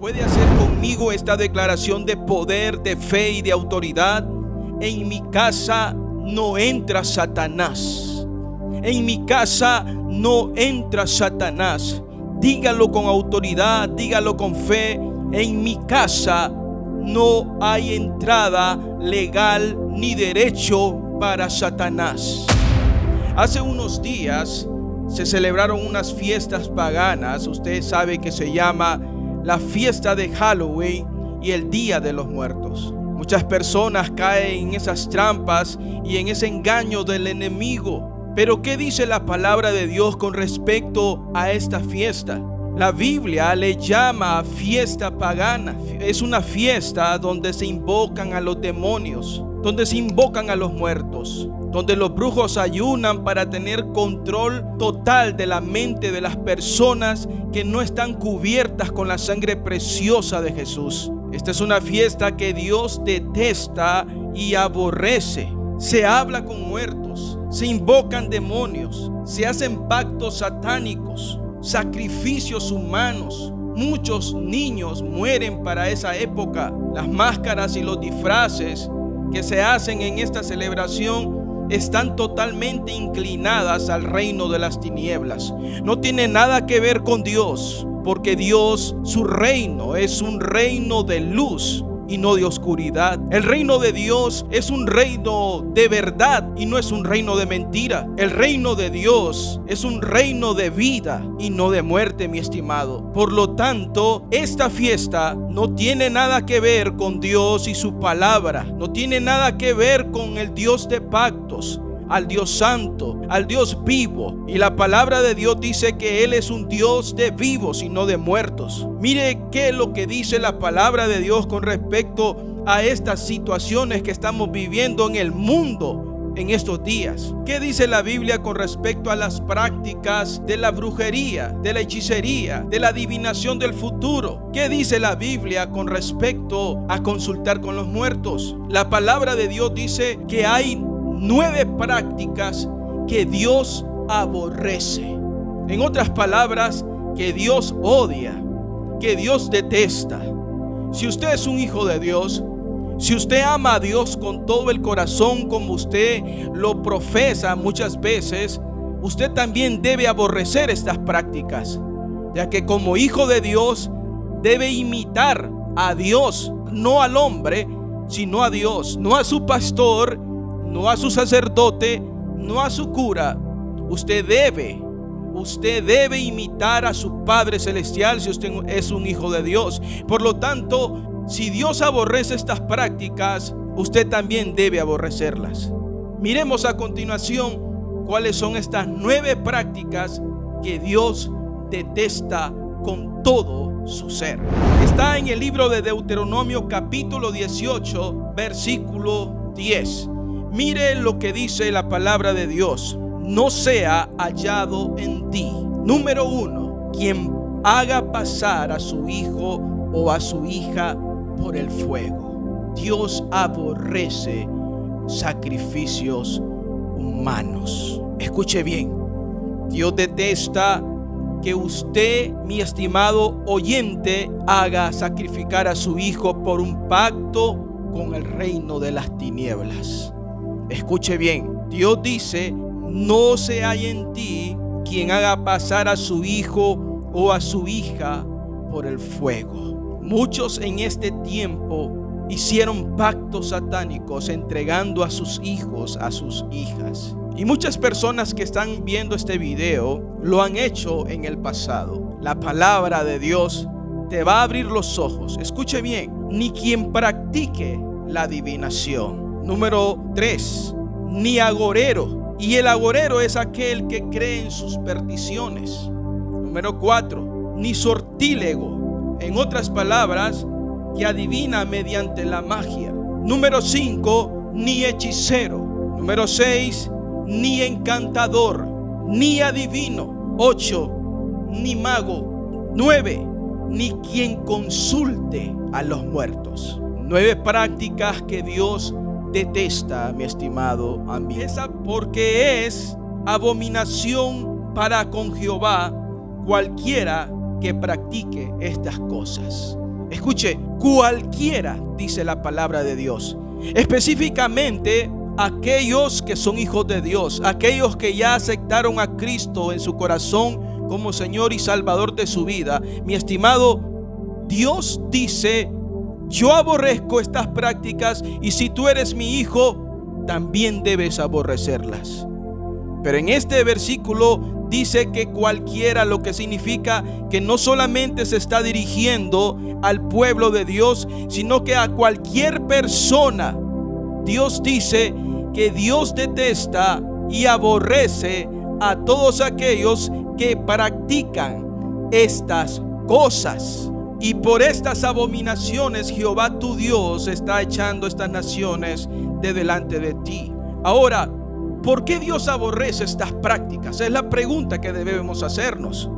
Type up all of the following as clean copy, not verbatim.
¿Puede hacer conmigo esta declaración de poder, de fe y de autoridad? En mi casa no entra Satanás. En mi casa no entra Satanás. Dígalo con autoridad, dígalo con fe. En mi casa no hay entrada legal ni derecho para Satanás. Hace unos días se celebraron unas fiestas paganas. Usted sabe que se llama la fiesta de Halloween y el Día de los Muertos. Muchas personas caen en esas trampas y en ese engaño del enemigo. Pero ¿qué dice la palabra de Dios con respecto a esta fiesta? La Biblia le llama fiesta pagana. Es una fiesta donde se invocan a los demonios, donde se invocan a los muertos, donde los brujos ayunan para tener control total de la mente de las personas que no están cubiertas con la sangre preciosa de Jesús. Esta es una fiesta que Dios detesta y aborrece. Se habla con muertos, se invocan demonios, se hacen pactos satánicos, sacrificios humanos. Muchos niños mueren para esa época. Las máscaras y los disfraces que se hacen en esta celebración están totalmente inclinadas al reino de las tinieblas. No tiene nada que ver con Dios, porque Dios, su reino es un reino de luz y no de oscuridad. El reino de Dios es un reino de verdad y no es un reino de mentira. El reino de Dios es un reino de vida y no de muerte, mi estimado. Por lo tanto, esta fiesta no tiene nada que ver con Dios y su palabra. No tiene nada que ver con el Dios de pactos, al Dios santo, al Dios vivo. Y la palabra de Dios dice que Él es un Dios de vivos y no de muertos. Mire qué es lo que dice la palabra de Dios con respecto a estas situaciones que estamos viviendo en el mundo en estos días. ¿Qué dice la Biblia con respecto a las prácticas de la brujería, de la hechicería, de la adivinación del futuro? ¿Qué dice la Biblia con respecto a consultar con los muertos? La palabra de Dios dice que hay 9 prácticas que Dios aborrece. En otras palabras, que Dios odia, que Dios detesta. Si usted es un hijo de Dios, si usted ama a Dios con todo el corazón como usted lo profesa muchas veces, usted también debe aborrecer estas prácticas, ya que como hijo de Dios debe imitar a Dios, no al hombre, sino a Dios, no a su pastor, no a su sacerdote, no a su cura. Usted debe imitar a su Padre Celestial si usted es un hijo de Dios. Por lo tanto, si Dios aborrece estas prácticas, usted también debe aborrecerlas. Miremos a continuación cuáles son estas 9 prácticas que Dios detesta con todo su ser. Está en el libro de Deuteronomio capítulo 18, versículo 10. Mire lo que dice la palabra de Dios. No sea hallado en ti. Número 1. Quien haga pasar a su hijo o a su hija por el fuego. Dios aborrece sacrificios humanos. Escuche bien. Dios detesta que usted, mi estimado oyente, haga sacrificar a su hijo por un pacto con el reino de las tinieblas. Escuche bien, Dios dice, no se halla en ti quien haga pasar a su hijo o a su hija por el fuego. Muchos en este tiempo hicieron pactos satánicos entregando a sus hijos, a sus hijas. Y muchas personas que están viendo este video lo han hecho en el pasado. La palabra de Dios te va a abrir los ojos. Escuche bien, ni quien practique la adivinación. Número 3, ni agorero. Y el agorero es aquel que cree en sus perdiciones. Número 4, ni sortílego. En otras palabras, que adivina mediante la magia. Número 5, ni hechicero. Número 6, ni encantador, ni adivino. 8, ni mago. 9, ni quien consulte a los muertos. 9 prácticas que Dios detesta, mi estimado amigo. Esa porque es abominación para con Jehová cualquiera que practique estas cosas. Escuche, cualquiera, dice la palabra de Dios. Específicamente aquellos que son hijos de Dios, aquellos que ya aceptaron a Cristo en su corazón como Señor y Salvador de su vida. Mi estimado, Dios dice: yo aborrezco estas prácticas, y si tú eres mi hijo, también debes aborrecerlas. Pero en este versículo dice que cualquiera, lo que significa que no solamente se está dirigiendo al pueblo de Dios, sino que a cualquier persona. Dios dice que Dios detesta y aborrece a todos aquellos que practican estas cosas. Y por estas abominaciones Jehová tu Dios está echando estas naciones de delante de ti. Ahora, ¿por qué Dios aborrece estas prácticas? Es la pregunta que debemos hacernos.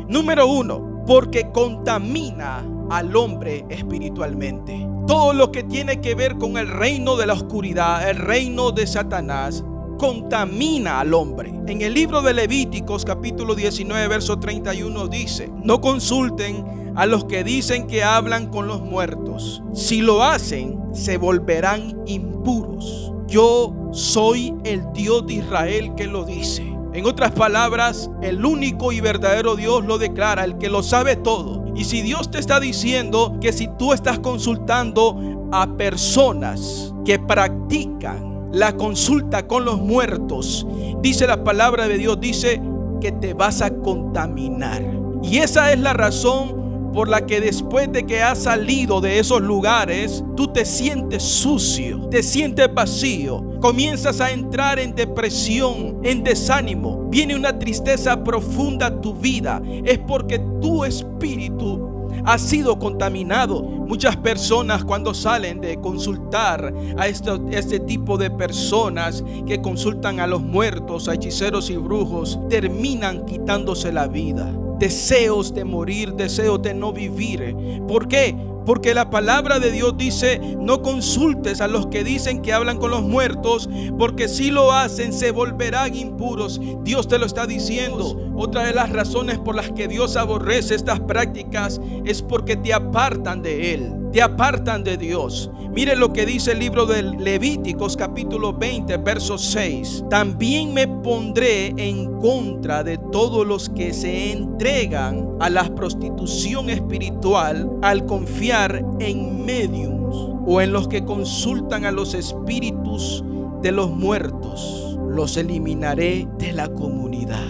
Número 1, porque contamina al hombre espiritualmente. Todo lo que tiene que ver con el reino de la oscuridad, el reino de Satanás, contamina al hombre. En el libro de Levíticos capítulo 19 verso 31 dice: no consulten a los que dicen que hablan con los muertos. Si lo hacen, se volverán impuros. Yo soy el Dios de Israel que lo dice. En otras palabras, el único y verdadero Dios lo declara, el que lo sabe todo. Y si Dios te está diciendo que si tú estás consultando a personas que practican la consulta con los muertos, dice la palabra de Dios, dice que te vas a contaminar. Y esa es la razón por la que después de que has salido de esos lugares, tú te sientes sucio, te sientes vacío, comienzas a entrar en depresión, en desánimo, viene una tristeza profunda a tu vida. Es porque tu espíritu ha sido contaminado. Muchas personas, cuando salen de consultar a este tipo de personas que consultan a los muertos, a hechiceros y brujos, terminan quitándose la vida. Deseos de morir, deseos de no vivir. ¿Por qué? Porque la palabra de Dios dice: no consultes a los que dicen que hablan con los muertos, porque si lo hacen se volverán impuros. Dios te lo está diciendo. Otra de las razones por las que Dios aborrece estas prácticas es porque te apartan de Él, te apartan de Dios. Mire lo que dice el libro de Levíticos capítulo 20 verso 6. También me pondré en contra de todos los que se entregan a la prostitución espiritual al confiar en mediums o en los que consultan a los espíritus de los muertos. Los eliminaré de la comunidad.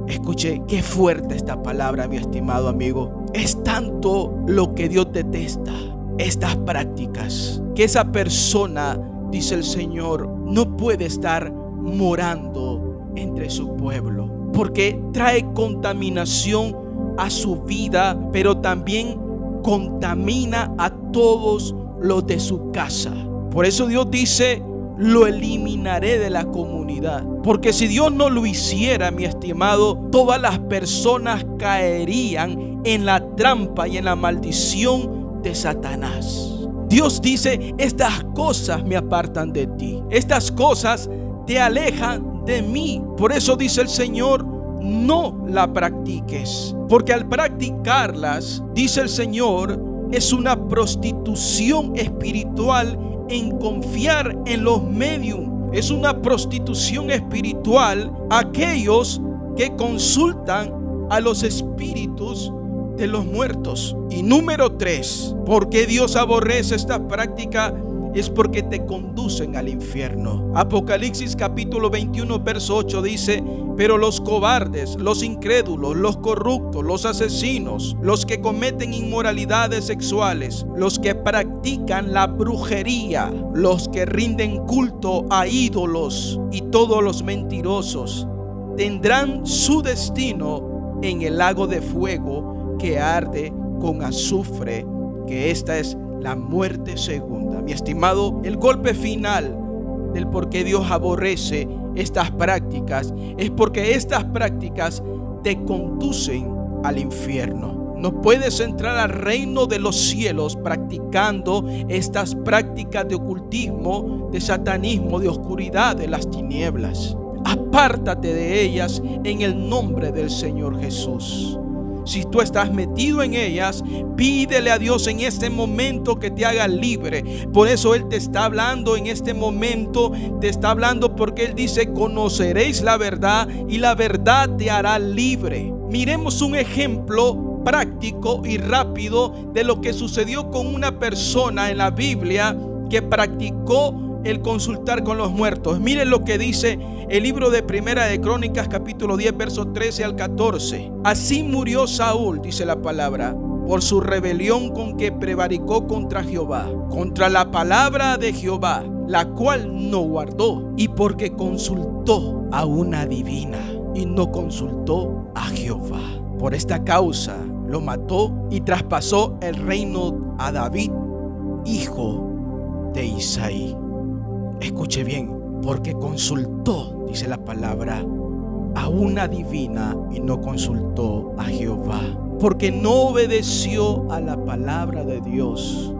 Escuche, qué fuerte esta palabra, mi estimado amigo. Es tanto lo que Dios detesta, estas prácticas, que esa persona, dice el Señor, no puede estar morando entre su pueblo, porque trae contaminación a su vida, pero también contamina a todos los de su casa. Por eso Dios dice: lo eliminaré de la comunidad. Porque si Dios no lo hiciera, mi estimado, todas las personas caerían en la trampa y en la maldición de Satanás. Dios dice: estas cosas me apartan de ti, estas cosas te alejan de mí. Por eso dice el Señor: no la practiques, porque al practicarlas, dice el Señor, es una prostitución espiritual en confiar en los medios. Es una prostitución espiritual aquellos que consultan a los espíritus de los muertos. Y número 3, ¿por qué Dios aborrece esta práctica? Es porque te conducen al infierno. Apocalipsis capítulo 21 verso 8 dice: pero los cobardes, los incrédulos, los corruptos, los asesinos, los que cometen inmoralidades sexuales, los que practican la brujería, los que rinden culto a ídolos y todos los mentirosos, tendrán su destino en el lago de fuego que arde con azufre, que esta es la muerte segunda. Mi estimado, el golpe final del por qué Dios aborrece estas prácticas es porque estas prácticas te conducen al infierno. No puedes entrar al reino de los cielos practicando estas prácticas de ocultismo, de satanismo, de oscuridad, de las tinieblas. Apártate de ellas en el nombre del Señor Jesús. Si tú estás metido en ellas, pídele a Dios en este momento que te haga libre. Por eso Él te está hablando en este momento. Te está hablando porque Él dice: conoceréis la verdad y la verdad te hará libre. Miremos un ejemplo práctico y rápido de lo que sucedió con una persona en la Biblia que practicó el consultar con los muertos. Miren lo que dice el libro de Primera de Crónicas, capítulo 10, versos 13 al 14. Así murió Saúl, dice la palabra, por su rebelión con que prevaricó contra Jehová, contra la palabra de Jehová, la cual no guardó, y porque consultó a una adivina y no consultó a Jehová. Por esta causa lo mató y traspasó el reino a David, hijo de Isaí. Escuche bien, porque consultó, dice la palabra, a una adivina y no consultó a Jehová. Porque no obedeció a la palabra de Dios,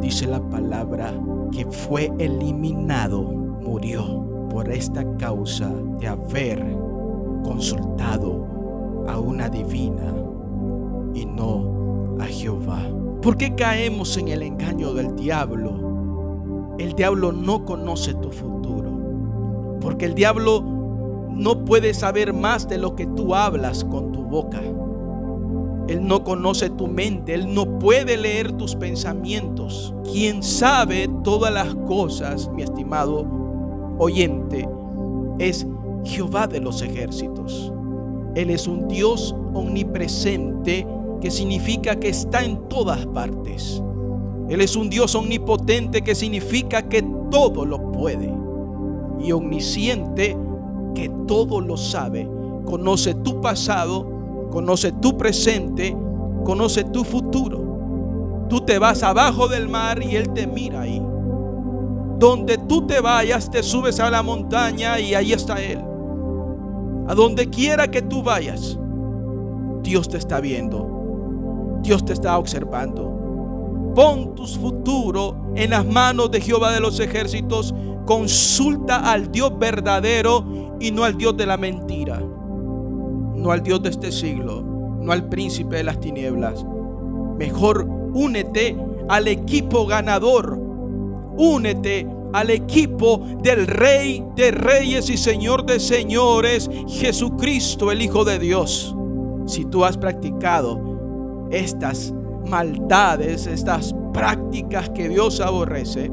dice la palabra, que fue eliminado, murió por esta causa de haber consultado a una adivina y no a Jehová. ¿Por qué caemos en el engaño del diablo? El diablo no conoce tu futuro, porque el diablo no puede saber más de lo que tú hablas con tu boca. Él no conoce tu mente, Él no puede leer tus pensamientos. Quien sabe todas las cosas, mi estimado oyente, es Jehová de los ejércitos. Él es un Dios omnipresente, que significa que está en todas partes. Él es un Dios omnipotente, que significa que todo lo puede, y omnisciente, que todo lo sabe. Conoce tu pasado, conoce tu presente, conoce tu futuro. Tú te vas abajo del mar y Él te mira ahí. Donde tú te vayas, te subes a la montaña y ahí está Él. A donde quiera que tú vayas, Dios te está viendo, Dios te está observando. Pon tu futuro en las manos de Jehová de los ejércitos. Consulta al Dios verdadero y no al Dios de la mentira, no al Dios de este siglo, no al príncipe de las tinieblas. Mejor únete al equipo ganador. Únete al equipo del Rey de Reyes y Señor de Señores, Jesucristo, el Hijo de Dios. Si tú has practicado estas maldades, estas prácticas que Dios aborrece,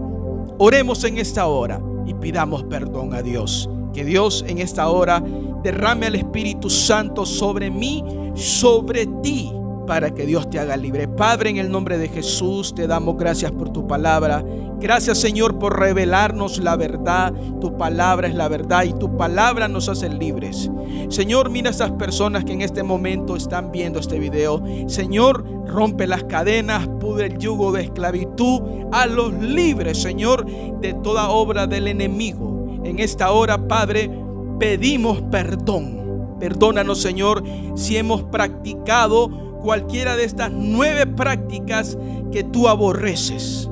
oremos en esta hora y pidamos perdón a Dios. Que Dios en esta hora derrame el Espíritu Santo sobre mí, sobre ti, para que Dios te haga libre. Padre, en el nombre de Jesús, te damos gracias por tu palabra. Gracias, Señor, por revelarnos la verdad. Tu palabra es la verdad y tu palabra nos hace libres. Señor, mira a esas personas que en este momento están viendo este video. Señor, rompe las cadenas, pudre el yugo de esclavitud, a los libres, Señor, de toda obra del enemigo. En esta hora, Padre, pedimos perdón. Perdónanos, Señor, si hemos practicado cualquiera de estas 9 prácticas que tú aborreces.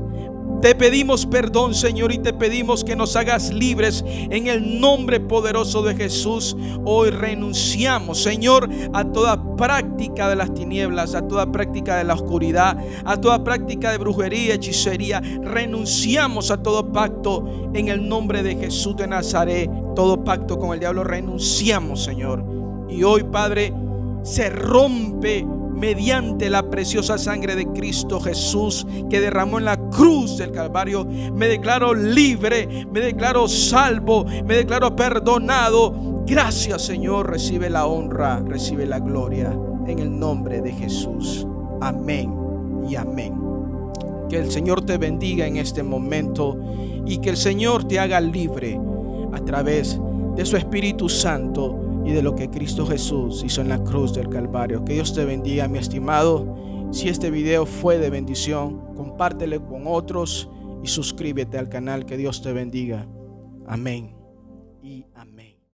Te pedimos perdón, Señor, y te pedimos que nos hagas libres en el nombre poderoso de Jesús. Hoy renunciamos, Señor, a toda práctica de las tinieblas, a toda práctica de la oscuridad, a toda práctica de brujería, hechicería. Renunciamos a todo pacto en el nombre de Jesús de Nazaret. Todo pacto con el diablo renunciamos, Señor. Y hoy, Padre, se rompe mediante la preciosa sangre de Cristo Jesús, que derramó en la cruz del Calvario. Me declaro libre, me declaro salvo, me declaro perdonado. Gracias, Señor. Recibe la honra, recibe la gloria en el nombre de Jesús. Amén y amén. Que el Señor te bendiga en este momento y que el Señor te haga libre a través de su Espíritu Santo y de lo que Cristo Jesús hizo en la cruz del Calvario. Que Dios te bendiga, mi estimado. Si este video fue de bendición, compártelo con otros y suscríbete al canal. Que Dios te bendiga. Amén y amén.